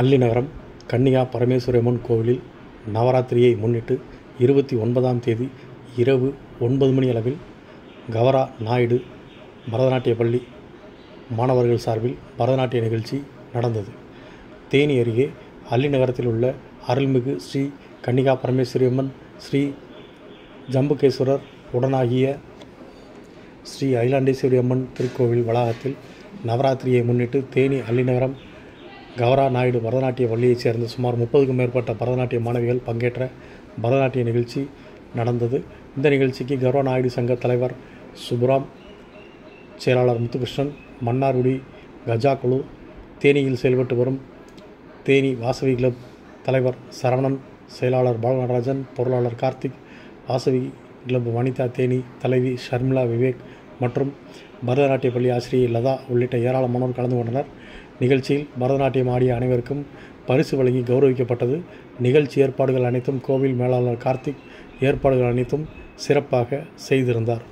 அல்லிநகரம் கன்னிகா பரமேஸ்வரியம்மன் கோவிலில் நவராத்திரியை முன்னிட்டு 29ஆம் தேதி இரவு 9 மணி அளவில் கவரா நாயுடு பரதநாட்டிய பள்ளி மாணவர்கள் சார்பில் பரதநாட்டிய நிகழ்ச்சி நடந்தது. தேனி அருகே அல்லிநகரத்தில் உள்ள அருள்மிகு ஸ்ரீ கன்னிகா பரமேஸ்வரியம்மன், ஸ்ரீ ஜம்புகேஸ்வரர் உடனாகிய ஸ்ரீ அகிலாண்டேஸ்வரி அம்மன் திருக்கோவில் வளாகத்தில் நவராத்திரியை முன்னிட்டு தேனி அல்லிநகரம் கவரா நாயுடு பரதநாட்டிய பள்ளியைச் சேர்ந்த சுமார் 30க்கும் மேற்பட்ட பரதநாட்டிய மாணவிகள் பங்கேற்ற பரதநாட்டிய நிகழ்ச்சி நடந்தது. இந்த நிகழ்ச்சிக்கு கவரா நாயுடு சங்க தலைவர் சுப்புராம், செயலாளர் முத்துகிருஷ்ணன், மன்னார்குடி கஜா குழு, தேனியில் செயல்பட்டு வரும் தேனி வாசவி கிளப் தலைவர் சரவணன், செயலாளர் பாலநடராஜன், பொருளாளர் கார்த்திக், வாசவி கிளப் வனிதா தேனி தலைவி ஷர்மிளா விவேக் மற்றும் பரதநாட்டிய பள்ளி ஆசிரியை லதா உள்ளிட்ட ஏராளமானோர் கலந்து கொண்டனர். நிகழ்ச்சியில் பரதநாட்டியம் ஆடிய அனைவருக்கும் பரிசு வழங்கி கௌரவிக்கப்பட்டது. நிகழ்ச்சி ஏற்பாடுகள் அனைத்தும் கோவில் மேலாளர் கார்த்திக் ஏற்பாடுகள் அனைத்தும் சிறப்பாக செய்திருந்தார்.